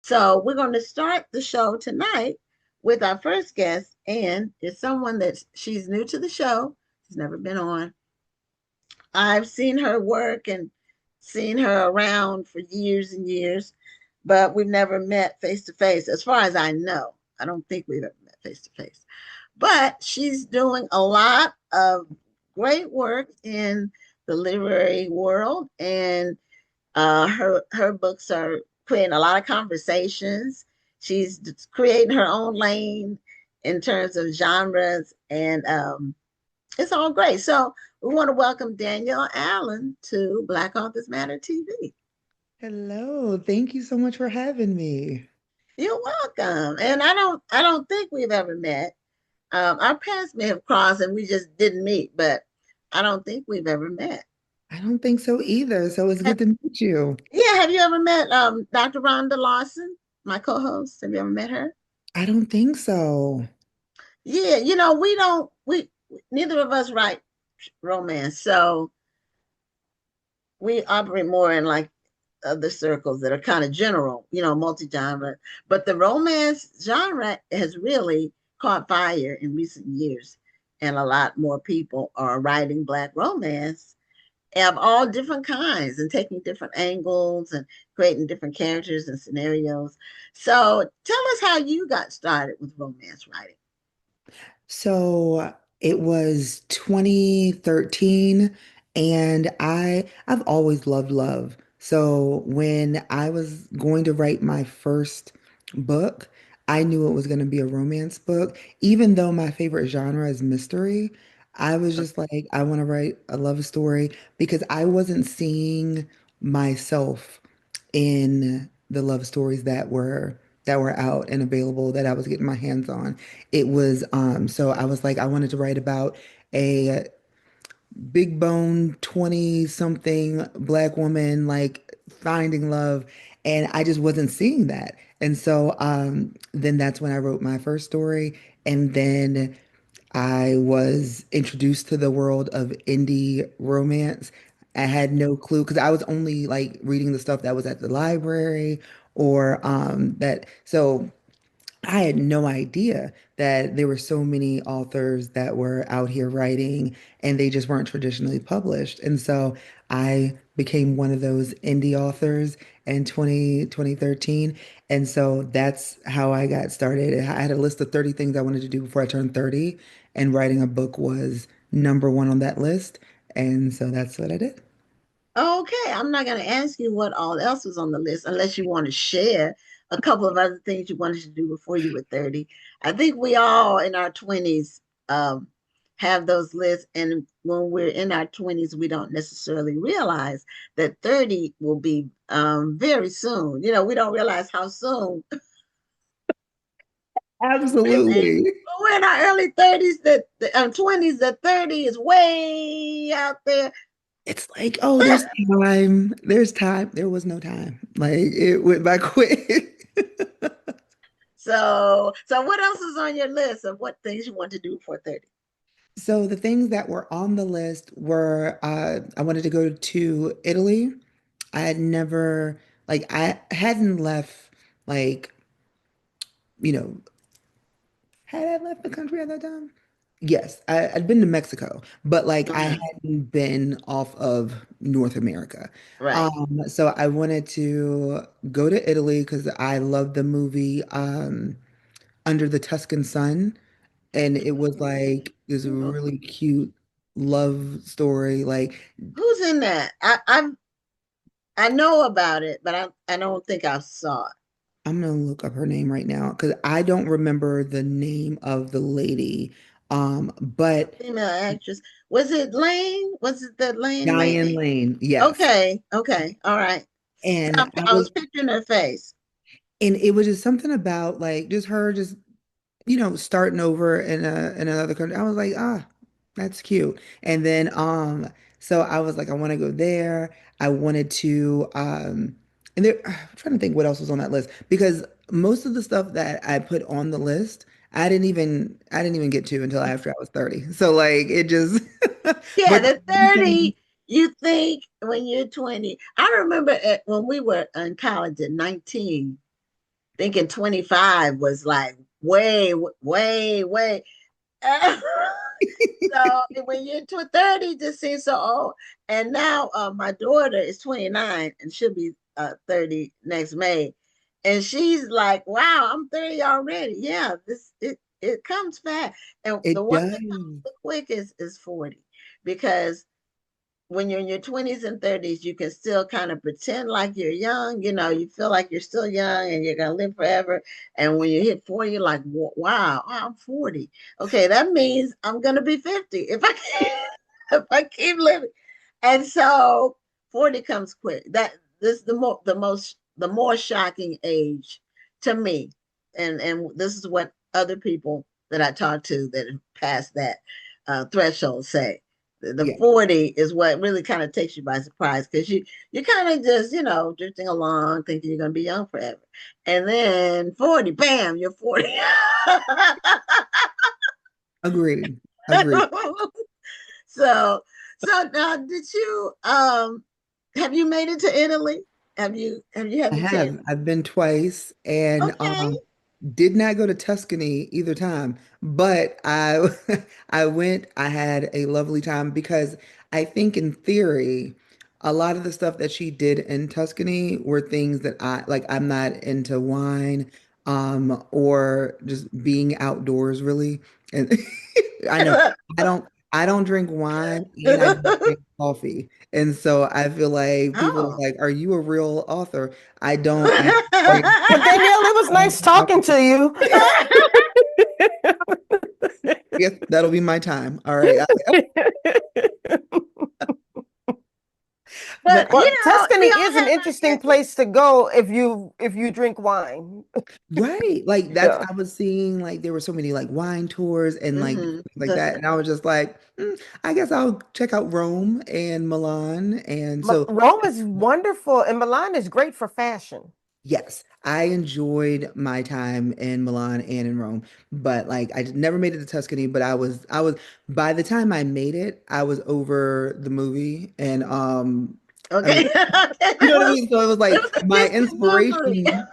So we're going to start the show tonight with our first guest, and it's someone that she's new to the show. She's never been on. I've seen her work and seen her around for years and years, but we've never met face to face, as far as I know. I don't think we've ever met face to face. But she's doing a lot of great work in the literary world, and her books are creating a lot of conversations. She's creating her own lane in terms of genres, and it's all great. So we want to welcome Danielle Allen to Black Authors Matter TV. Hello, thank you so much for having me. You're welcome. And I don't think we've ever met. Our paths may have crossed and we just didn't meet, but I don't think we've ever met. I don't think so either, so it's Ha- good to meet you. Yeah, have you ever met Dr. Rhonda Lawson, my co-host? Have you ever met her? I don't think so. Yeah, we don't we neither of us write romance, so we operate more in like other circles that are kind of general, multi-genre. But the romance genre has really caught fire in recent years, and a lot more people are writing Black romance of all different kinds and taking different angles and creating different characters and scenarios. So tell us how you got started with romance writing. So it was 2013 and I've always loved love. So when I was going to write my first book, I knew it was going to be a romance book. Even though my favorite genre is mystery, I was just like, I want to write a love story because I wasn't seeing myself in the love stories that were out and available that I was getting my hands on. It was so I was like I wanted to write about a big bone 20 something black woman like finding love, and I just wasn't seeing that. And so then that's when I wrote my first story, and then I was introduced to the world of indie romance. I had no clue because I was only like reading the stuff that was at the library or that so I had no idea that there were so many authors that were out here writing and they just weren't traditionally published. And so I became one of those indie authors in 2013. And so that's how I got started. I had a list of 30 things I wanted to do before I turned 30, and writing a book was number one on that list. And so that's what I did. Okay, I'm not going to ask you what all else was on the list unless you want to share a couple of other things you wanted to do before you were 30. I think we all in our 20s have those lists. And when we're in our 20s, we don't necessarily realize that 30 will be very soon. We don't realize how soon we're Absolutely. in our early 30s, that 20s, that 30 is way out there. It's like, oh, there's time. There's time. There was no time. Like it went by quick. So what else is on your list of what things you want to do for 30? So the things that were on the list were I wanted to go to Italy. I had never like I hadn't left like, you know, had I left the country at that time? Yes, I'd been to Mexico, but like I Mhm. hadn't been off of North America. Right. So I wanted to go to Italy because I love the movie Under the Tuscan Sun, and it was like this really cute love story. Like Who's in that? I know about it, but I don't think I saw it. I'm gonna look up her name right now because I don't remember the name of the lady. A But female actress. Was it Lane? Was it the Lane Diane lady? Lane, yes. Okay. Okay. All right. And I I was was, picturing her face. and it was just something about like just her just starting over in another country. I was like, ah, that's cute. And then so I was like, I want to go there. I wanted to and there I'm trying to think what else was on that list because most of the stuff that I put on the list, I didn't even get to until after I was 30. So like it just Yeah, but the 30 you think when you're 20. I remember when we were in college at 19. thinking 25 was like way, way, way. So when you're to 30, it just seems so old. And now my daughter is 29 and she'll be 30 next May. And she's like, wow, I'm 30 already. Yeah, it comes fast. And the It one that comes does. the quickest is 40 because when you're in your 20s and 30s, you can still kind of pretend like you're young. You know, you feel like you're still young and you're going to live forever. And when you hit 40, you're like, wow, I'm 40. Okay, that means I'm going to be 50 if I if I keep living. And so 40 comes quick. This is the more shocking age to me. And this is what other people that I talk to that have passed that threshold say the Yeah, 40 is what really kind of takes you by surprise because you kind of just drifting along thinking you're going to be young forever, and then 40, bam, you're 40. agreed. Agreed. so so now did you have you made it to Italy? Have you had I the chance? have. I've been twice and Okay. did not go to Tuscany either time, but I I went, I had a lovely time because I think in theory, a lot of the stuff that she did in Tuscany were things that I like. I'm not into wine, or just being outdoors really. And I know I don't drink wine and I don't drink coffee. And so I feel like people are Oh. like, "Are you a real author?" I don't. I like, Well, Danielle, it was nice talking to you. yes, that'll be my time. All right. But But Well, we Tuscany all is an have interesting our place to go if you drink wine. right, like that's Yeah. I was seeing like there were so many like wine tours and like guesses. things like that, and I was just like, I guess I'll check out Rome and Milan, and so Rome is wonderful, and Milan is great for fashion. yes, I enjoyed my time in Milan and in Rome, but like I never made it to Tuscany, but I was by the time I made it, I was over the movie, and I Okay. mean, you know what I mean? So it was It like was a my distant memory. inspiration.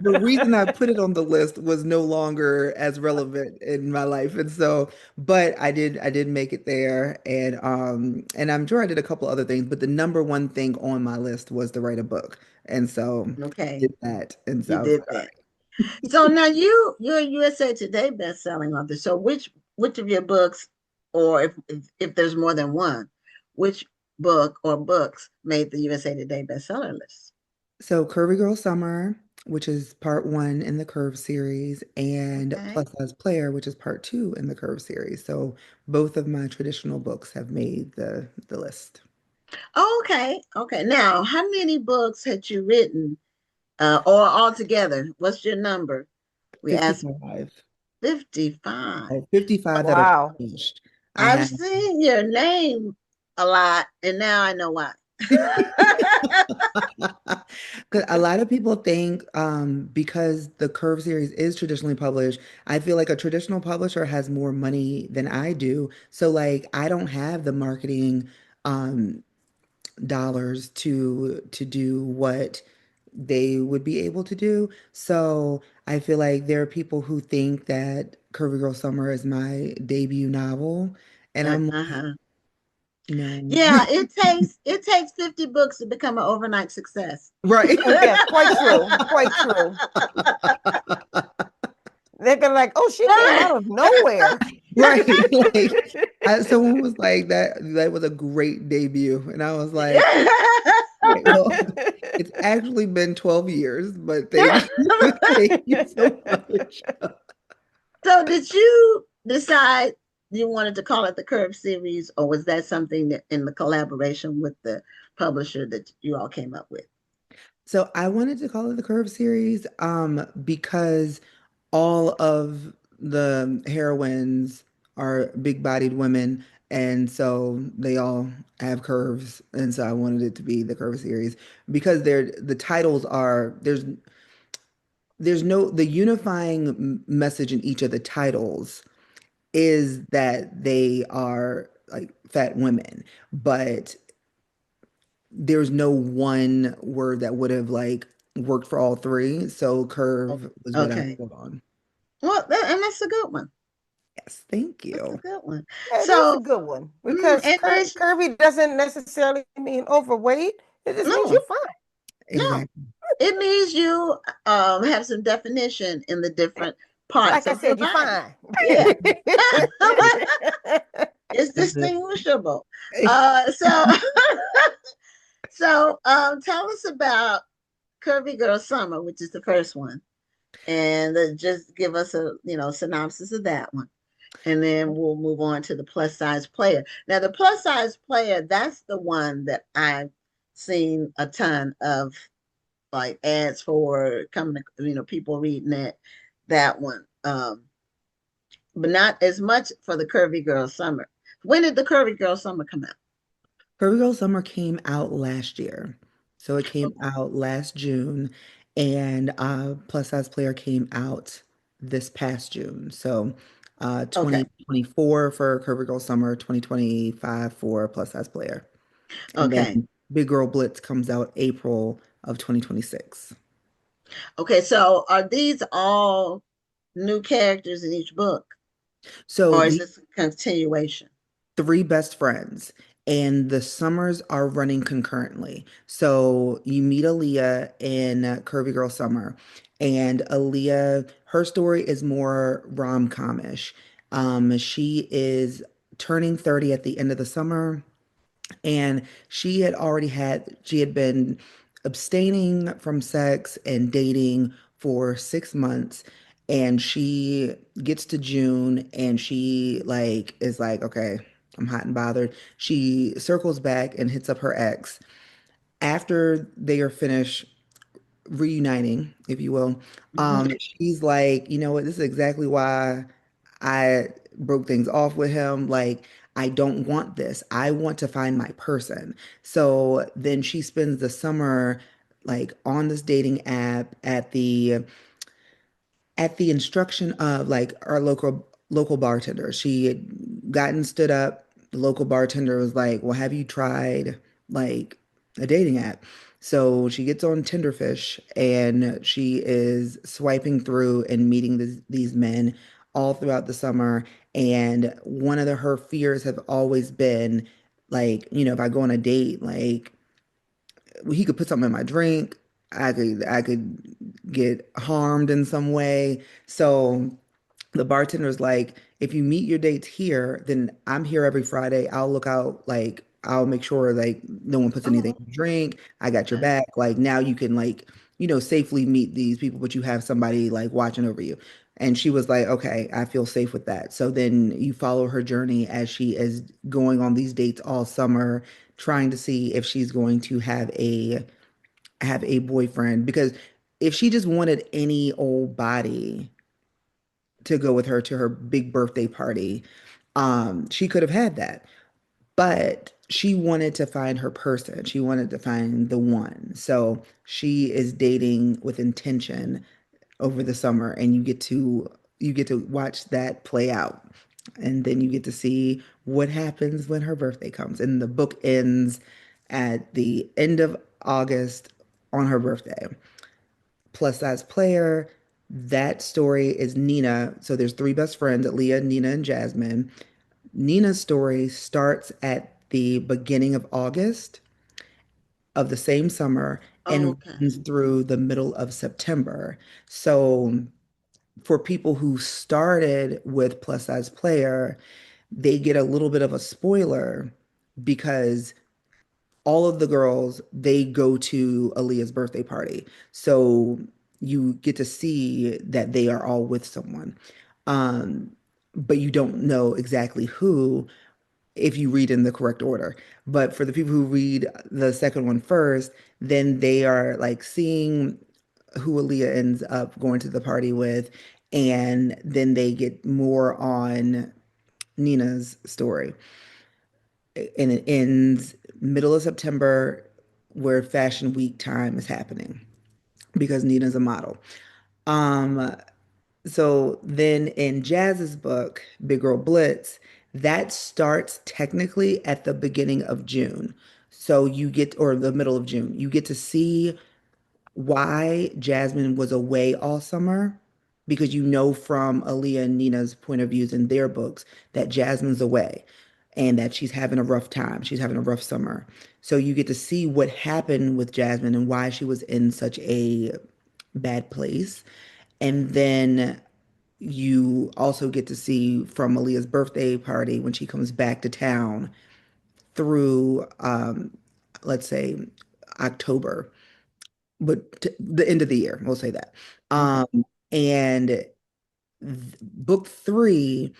The reason I put it on the list was no longer as relevant in my life. And so, but I did make it there, and I'm sure I did a couple other things, but the number one thing on my list was to write a book. And so Okay, did that. And so you I was did like, all that. So now you're a USA Today best-selling author. So which of your books, or if there's more than one, which book or books made the USA Today bestseller list? so Curvy Girl Summer, which is part one in the Curve series, and Okay. Plus Size Player, which is part two in the Curve series. So both of my traditional books have made the list. Okay. Okay. Now, how many books had you written, or altogether? What's your number? We asked 55. 55. 55 that are Wow. finished. I I've have seen your name a lot, and now I know why. 'Cause a lot of people think because the Curve series is traditionally published, I feel like a traditional publisher has more money than I do. So like I don't have the marketing um dollars to do what they would be able to do. So I feel like there are people who think that Curvy Girl Summer is my debut novel, and I'm like, Uh-huh. no. Yeah, it takes 50 books to become an overnight success. Right. Yeah, quite true. Quite true. They're gonna like, oh, she came out of nowhere. Right. Like someone was like that was a great debut. And I was like, okay, well, it's actually been 12 years, but thank you. Thank you so much. So did you decide you wanted to call it the Curve series, or was that something that in the collaboration with the publisher that you all came up with? So I wanted to call it the Curve series because all of the heroines are big-bodied women, and so they all have curves, and so I wanted it to be the Curve series because the titles are there's no the unifying message in each of the titles is that they are like fat women, but there's no one word that would have like worked for all three. So Oh, Curve was what I okay. put on. Well, and that's a good one. Yes, thank That's a you. good one. Yeah, it is a So, good one because and there's curvy doesn't necessarily mean overweight. It just means you're no, fine. no. Exactly. It means you have some definition in the different parts Like I of your said, you're body. fine. Yeah. Exactly. It's That's it. distinguishable. Eh, So tell us about Curvy Girl Summer, which is the first one, and just give us a synopsis of that one, and then we'll move on to the plus size player. Now, the plus size player, that's the one that I've seen a ton of like ads for coming to, people reading that one. But not as much for the Curvy Girl Summer. When did the Curvy Girl Summer come out? Curvy Girl Summer came out last year. So it came out last June, and Plus Size Player came out this past June. So Okay. 2024 for Curvy Girl Summer, 2025 for Plus Size Player. And Okay. then Big Girl Blitz comes out April of 2026. Okay. So are these all new characters in each book, So or is the this a continuation? three best friends, and the summers are running concurrently. So you meet Aaliyah in Curvy Girl Summer, and Aaliyah, her story is more rom-com-ish. She is turning 30 at the end of the summer, and she had been abstaining from sex and dating for 6 months. And she gets to June and she like is like, okay, I'm hot and bothered. She circles back and hits up her ex after they are finished reuniting, if you will. Hmm. She's like, you know what, this is exactly why I broke things off with him. Like, I don't want this. I want to find my person. So then she spends the summer like on this dating app at the instruction of like our local bartender. She had gotten stood up. The local bartender was like, "Well, have you tried like a dating app?" So she gets on Tinderfish and she is swiping through and meeting these men all throughout the summer. And one of her fears have always been like, if I go on a date, like he could put something in my drink. I could get harmed in some way. So the bartender's like, if you meet your dates here, then I'm here every Friday. I'll look out, like, I'll make sure like no one puts anything Oh, in your drink. I got your okay. back. Like now you can like, safely meet these people, but you have somebody like watching over you. And she was like, okay, I feel safe with that. So then you follow her journey as she is going on these dates all summer, trying to see if she's going to have a boyfriend. Because if she just wanted any old body to go with her to her big birthday party, she could have had that. But she wanted to find her person. She wanted to find the one. So she is dating with intention over the summer, and you get to watch that play out. And then you get to see what happens when her birthday comes. And the book ends at the end of August on her birthday. Plus size player, that story is Nina. So there's three best friends, Leah, Nina, and Jasmine. Nina's story starts at the beginning of August of the same summer Oh, and okay. runs through the middle of September. So for people who started with plus size player, they get a little bit of a spoiler because all of the girls they go to Aaliyah's birthday party. So you get to see that they are all with someone. Um, but you don't know exactly who if you read in the correct order. But for the people who read the second one first, then they are like seeing who Aaliyah ends up going to the party with, and then they get more on Nina's story. And it ends middle of September where Fashion Week time is happening because Nina's a model. Um, so then in Jazz's book, Big Girl Blitz, that starts technically at the beginning of June. So you get, or the middle of June, you get to see why Jasmine was away all summer, because you know from Aaliyah and Nina's point of views in their books that Jasmine's away and that she's having a rough time. She's having a rough summer. So you get to see what happened with Jasmine and why she was in such a bad place. And then you also get to see from Aaliyah's birthday party when she comes back to town through, let's say, October, but the end of the year, we'll say that. Okay. Um, and book three,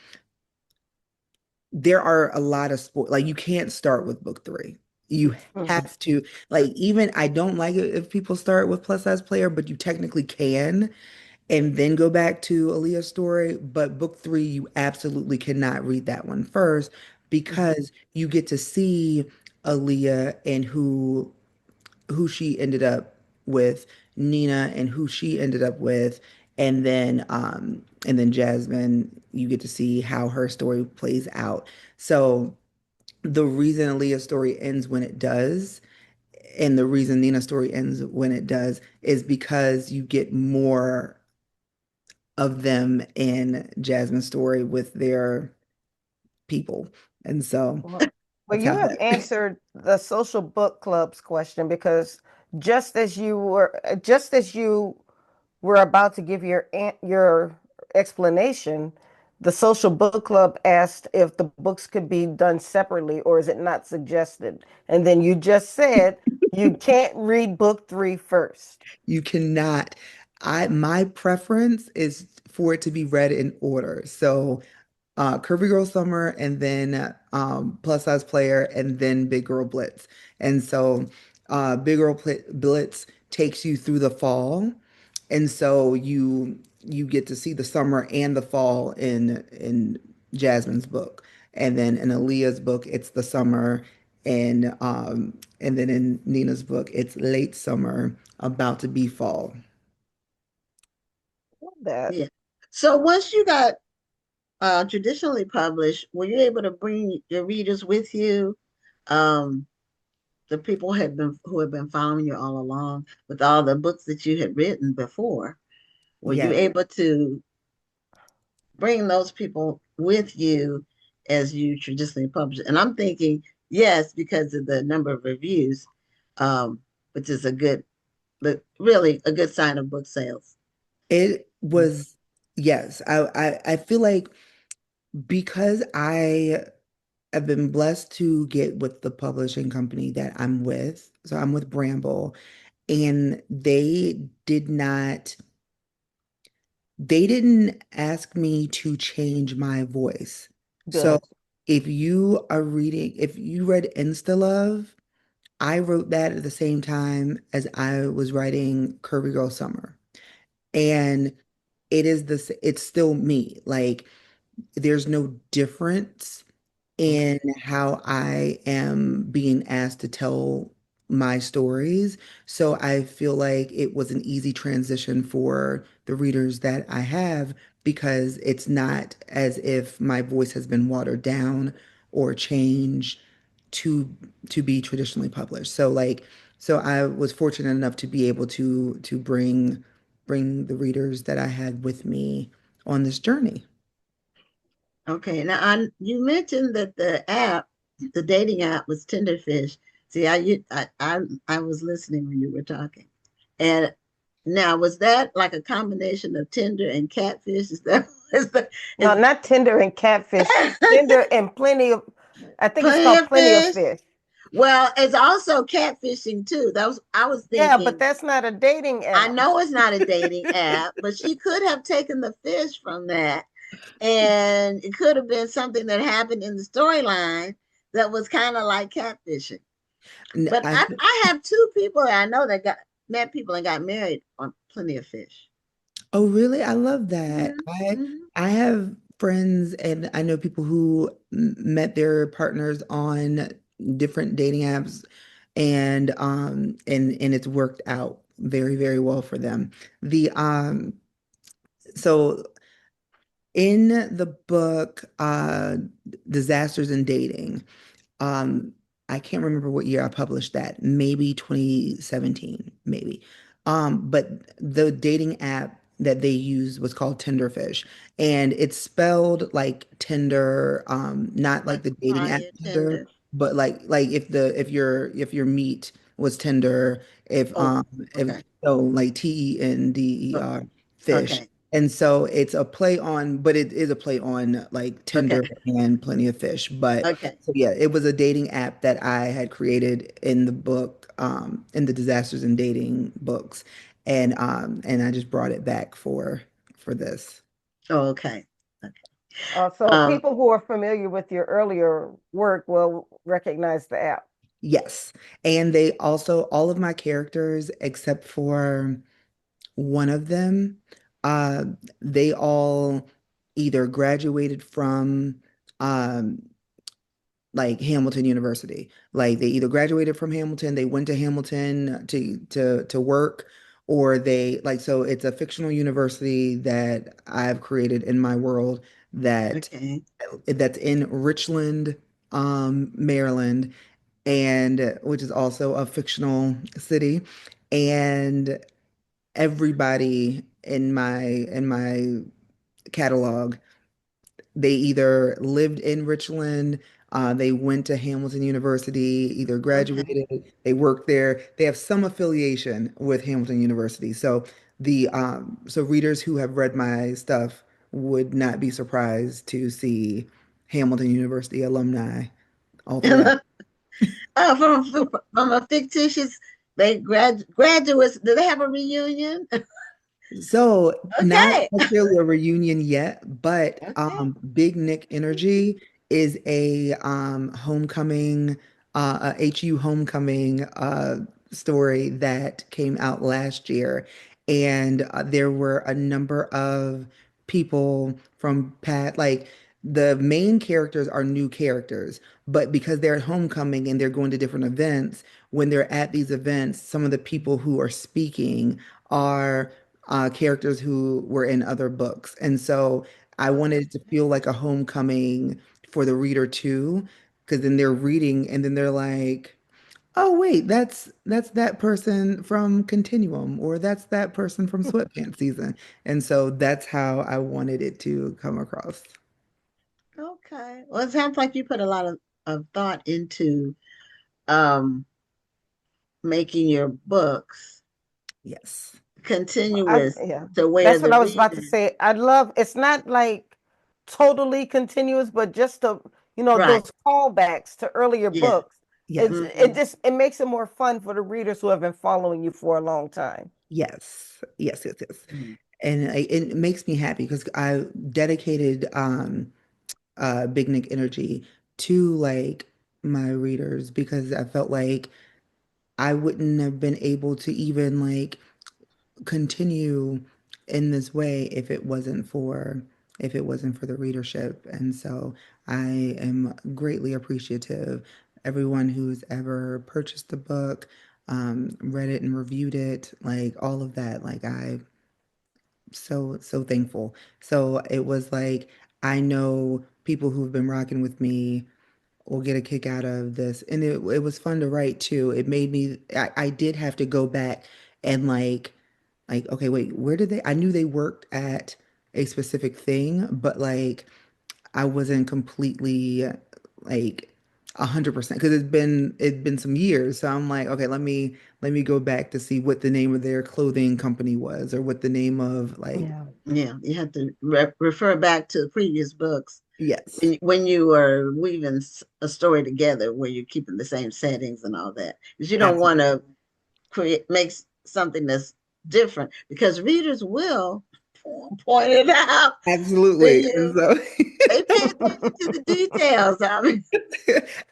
there are a lot of sport. Like you can't start with book three. You Mhm. have to, like, even I don't like it if people start with plus size player, but you technically can and then go back to Aaliyah's story. But book three, you absolutely cannot read that one first Mhm. because you get to see Aaliyah and who she ended up with, Nina and who she ended up with, and then Jasmine, you get to see how her story plays out. So the reason Aaliyah's story ends when it does, and the reason Nina's story ends when it does, is because you get more of them in Jasmine's story with their people. And so Well, well, that's you how have that. answered the social book club's question because just as you were about to give your explanation, the social book club asked if the books could be done separately or is it not suggested? And then you just said you can't read book three first. You cannot. My preference is for it to be read in order. So Curvy Girl Summer and then Plus Size Player and then Big Girl Blitz. And so Blitz takes you through the fall. And so you get to see the summer and the fall in Jasmine's book. And then in Aaliyah's book, it's the summer and then in Nina's book, it's late summer, about to be fall. Love that. Yeah. So once you got traditionally published, were you able to bring your readers with you? Um, the people had been who had been following you all along with all the books that you had written before. Were you Yes. able to bring those people with you as you traditionally publish? And I'm thinking yes, because of the number of reviews, which is a good, but really a good sign of book sales. It was, yes. I feel like because I have been blessed to get with the publishing company that I'm with. So I'm with Bramble, and they didn't ask me to change my voice. So Good. if you read Insta Love, I wrote that at the same time as I was writing Curvy Girl Summer. And it's still me. Like there's no difference Okay. in how I am being asked to tell my stories. So I feel like it was an easy transition for the readers that I have because it's not as if my voice has been watered down or changed to to be traditionally published. So I was fortunate enough to be able to bring the readers that I had with me on this journey. Okay. Now, you mentioned that the dating app was Tinderfish. See, I was listening when you were talking. And now, was that like a combination of Tinder and Catfish? Is that No, is not Tinder and catfish. Tinder and I think it's plenty called of Plenty of fish? Fish. Well, it's also catfishing too. I was Yeah, but thinking. that's not a dating I app. know it's not a dating app, but she could have taken the fish from that, and it could have been something that happened in the storyline that was kind of like catfishing. N- But I, I have two people that I know that got met people and got married on Plenty of Fish. oh, really? I love that. Mm-hmm, mm-hmm. I have friends and I know people who met their partners on different dating apps and it's worked out very, very well for them. The so in the book Disasters in Dating, um I can't remember what year I published that. Maybe 2017, maybe. But the dating app that they used was called Tinderfish, and it's spelled like Tinder, not like Like the dating app fire Tinder, tender. but like if your meat was Tinder, Oh, if okay. so like Oh, Tender fish. okay. And so it's a play on, but it is a play on like Okay. Tinder and Plenty of Fish. But Okay. so yeah, it was a dating app that I had created in the book, in the Disasters in Dating books, and I just brought it back for this. Oh, okay. Okay. So Um, people who are familiar with your earlier work will recognize the app. Yes, and they also all of my characters except for one of them, uh, they all either graduated from um like Hamilton University. Like they either graduated from Hamilton, they went to Hamilton to work, or they like so it's a fictional university that I've created in my world that okay. that's in Richland, Maryland, and which is also a fictional city. And everybody in my catalog, they either lived in Richland, they went to Hamilton University, either Okay. graduated, they worked there. They have some affiliation with Hamilton University. So so readers who have read my stuff would not be surprised to see Hamilton University alumni all throughout. From a fictitious they graduates. Do they have a reunion? So not Okay. necessarily a reunion yet, but Okay. Big Nick Energy is a homecoming, a HU homecoming story that came out last year, and there were a number of people from Pat, like the main characters are new characters, but because they're at homecoming and they're going to different events, when they're at these events, some of the people who are speaking are characters who were in other books. And so I wanted it to feel like a homecoming for the reader too, because then they're reading and then they're like, oh wait, that's that person from Continuum, or that's that person from Sweatpants season. And so that's how I wanted it to come across. Okay. Well, it sounds like you put a lot of thought into um making your books Yes. continuous Yeah, to where that's what the I was about to reader. say. I love it's not like totally continuous, but just Right. those callbacks to earlier Yeah. books. Yes. Hmm. It makes it more fun for the readers who have been following you for a long time. Yes. Yes, yes, yes. And it makes me happy because I dedicated Big Nick Energy to like my readers because I felt like I wouldn't have been able to even like continue in this way if it wasn't for the readership. And so I am greatly appreciative. Everyone who's ever purchased the book, read it and reviewed it, like all of that, like I so thankful. So it was like I know people who've been rocking with me will get a kick out of this. And it was fun to write too. It made me, I did have to go back and okay, wait, where did I knew they worked at a specific thing, but like I wasn't completely like 100% because it'd been some years. So I'm like, okay, let me go back to see what the name of their clothing company was or what the name of like, Yeah. Yeah. You have to refer back to the previous books yes, when you were weaving a story together where you're keeping the same settings and all that. Because you don't want absolutely. to create makes something that's different because readers will point it out to Absolutely. And you. so They pay attention to the details. I mean,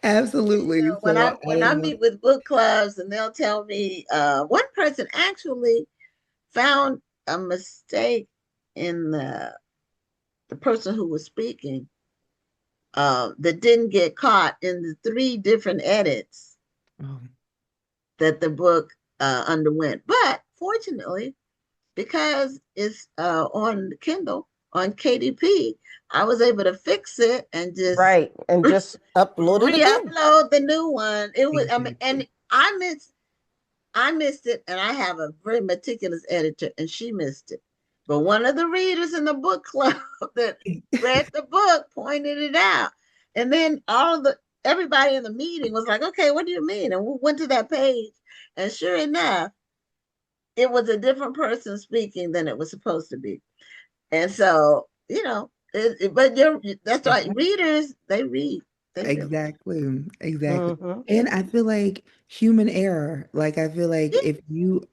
absolutely. So I when I am meet with book clubs and they'll tell me one person actually found a mistake in the person who was speaking that didn't get caught in the three different edits oh, that the book underwent. But fortunately, because it's on Kindle on KDP, I was able to fix it and just Right. And just upload it again. re-upload the new one. It was I mean, exactly. and I miss. I missed it, and I have a very meticulous editor, and she missed it. But one of the readers in the book club that read the book pointed it out, and then all of the everybody in the meeting was like, "Okay, what do you mean?" And we went to that page, and sure enough, it was a different person speaking than it was supposed to be. And so, but that's right. Readers, they read. They really. Exactly, exactly. Hmm. And I feel like human error, like I feel like if you,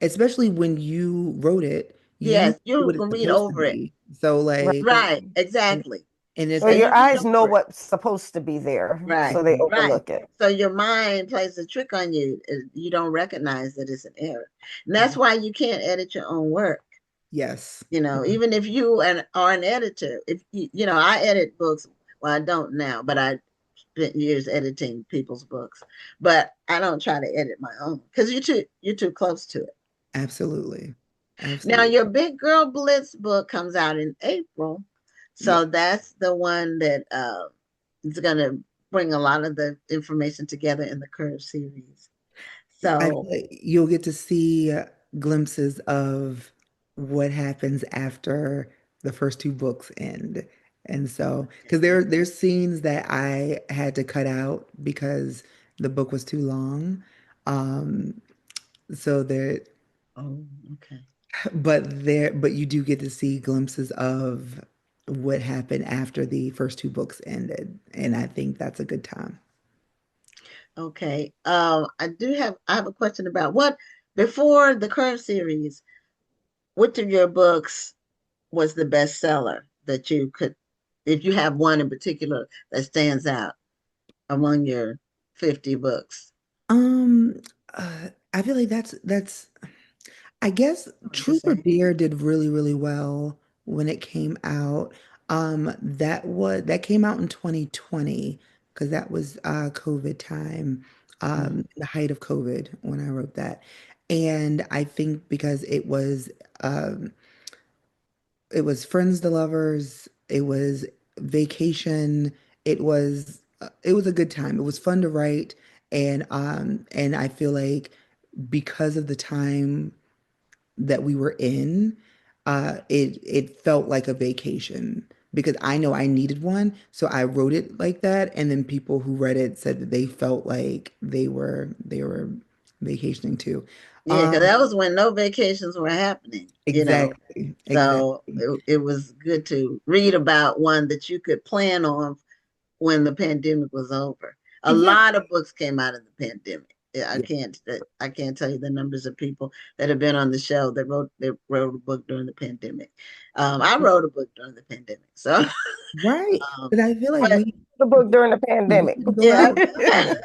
especially when you wrote it, you know Yes, you what it's can read supposed to over it. be. So like, Right. Right, and, exactly. and it's Or And your you read eyes know over it. what's supposed to be there, Right, so they right. overlook it. So your mind plays a trick on you. You don't recognize that it's an error. And that's Mhm. why you can't edit your own work. Yes. Even if you are an editor, if I edit books. Well, I don't now, but I spent years editing people's books. But I don't try to edit my own because you're too close to it. Absolutely. Now Absolutely. your Big Girl Blitz book comes out in April, Yeah. so that's the one that is going to bring a lot of the information together in the Curve series. I feel So, like you'll get to see glimpses of what happens after the first two books end. And so, because there's scenes that I had to cut out because the book was too long. Um, so there, oh, okay. but you do get to see glimpses of what happened after the first two books ended, and I think that's a good time. Okay. I have a question about what before the Curve series, which of your books was the bestseller that you could, if you have one in particular that stands out among your 50 books? Um, I feel like that's I guess Hard to Truth or say. Dare did really, really well when it came out. That came out in 2020 because that was COVID time, Mm. the height of COVID when I wrote that. And I think because um it was Friends to Lovers, it was vacation, it was a good time. It was fun to write, and I feel like because of the time that we were in, it felt like a vacation because I know I needed one, so I wrote it like that, and then people who read it said that they felt like they were vacationing too. Yeah, because Um, that was when no vacations were happening. exactly, So exactly. it was good to read about one that you could plan on when the pandemic was over. A Yeah, lot of books came out of the pandemic. Yeah, I yeah, can't I can't tell you the numbers of people that have been on the show that wrote a book during the pandemic. I wrote a book during the pandemic. So right. um, But I feel like but The book during the we pandemic. couldn't go yeah, out.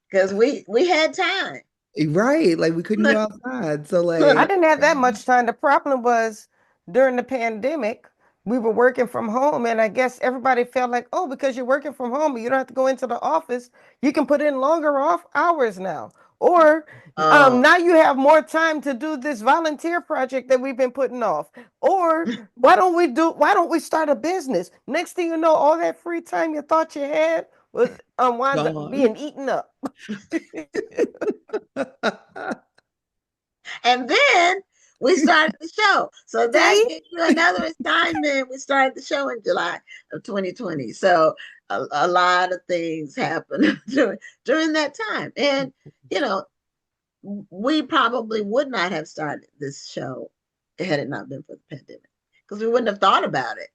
because we had time. Right, like we couldn't go outside. So I like, didn't have that much time. The problem was during the pandemic, we were working from home, and I guess everybody felt like, oh, because you're working from home, you don't have to go into the office. You can put in longer off hours now. Or Oh, now you have more time to do this volunteer project that we've been putting off. Or why don't we start a business? Next thing you know, all that free time you thought you had was wound up gone. being eaten up. and then we started the show. So that See? gives you another assignment. We started the show in July of 2020. So a lot of things happened during that time. And, you know, we probably would not have started this show had it not been for the pandemic because we wouldn't have thought about it.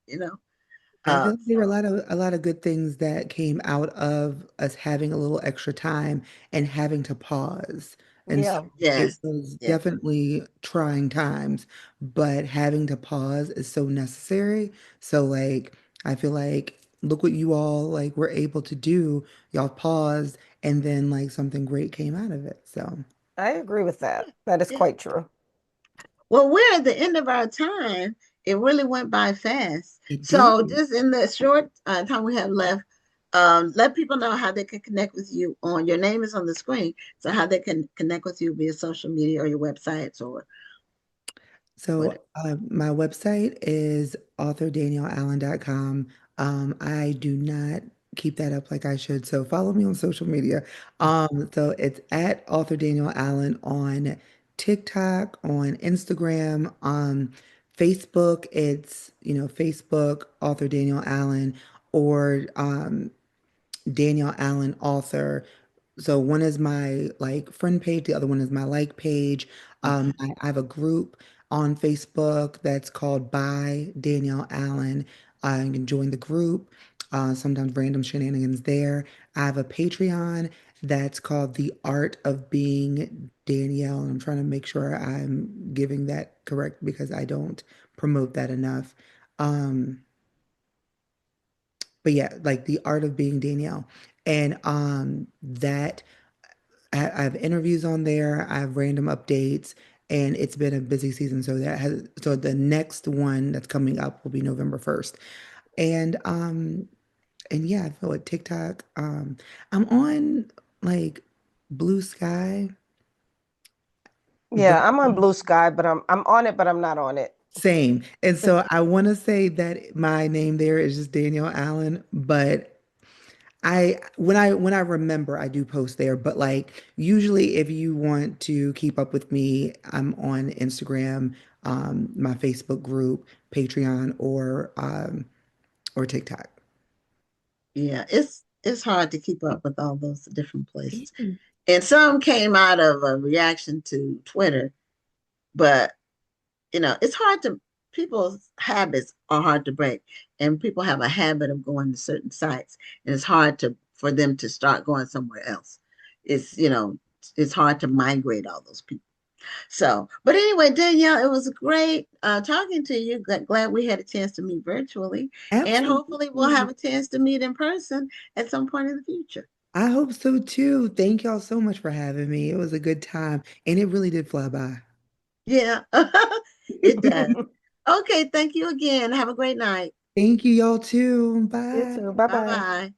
I feel like there were So, a lot of good things that came out of us having a little extra time and having to pause. And so Yeah. it yes, was yes, definitely trying times, but having to pause is so necessary. So like I feel like look what you all like were able to do. Y'all paused and then like something great came out of it. So I agree with that. That is yeah. quite true. Well, we're at the end of our time. It really went by fast. it So, did. just in the short time we have left, let people know how they can connect with you on your name is on the screen. So, how they can connect with you via social media or your websites or So whatever. my website is authordanielleallen.com. I do not. keep that up like I should. So follow me on social media. So it's at author Daniel Allen on TikTok, on Instagram, Facebook. It's, Facebook author Daniel Allen or Daniel Allen author. So one is my like friend page, the other one is my like page. Okay. I have a group on Facebook that's called By Danielle Allen. You can join the group. Sometimes random shenanigans there. I have a Patreon that's called The Art of Being Danielle. And I'm trying to make sure I'm giving that correct because I don't promote that enough. Um, but yeah, like The Art of Being Danielle. And that I have interviews on there, I have random updates, and it's been a busy season. So the next one that's coming up will be November 1st. And yeah, I feel like TikTok. I'm on like Blue Sky, but Yeah, I'm on Blue Sky, but I'm on it, but I'm not on it. same. And so I want to say that my name there is just Danielle Allen, but when I remember I do post there, but like usually if you want to keep up with me, I'm on Instagram, my Facebook group, Patreon, or TikTok. Yeah, it's hard to keep up with all those different places. And some came out of a reaction to Twitter, but it's hard to people's habits are hard to break. And people have a habit of going to certain sites, and it's hard to for them to start going somewhere else. It's hard to migrate all those people. So, but anyway, Danielle, it was great talking to you. Glad we had a chance to meet virtually, and hopefully we'll Absolutely. have a chance to meet in person at some point in the future. I hope so too. Thank y'all so much for having me. It was a good time, and it really did fly by. Yeah, it does. Okay, thank you again. Have a great night. Thank you, y'all too. You Bye. too. Bye Bye bye. bye.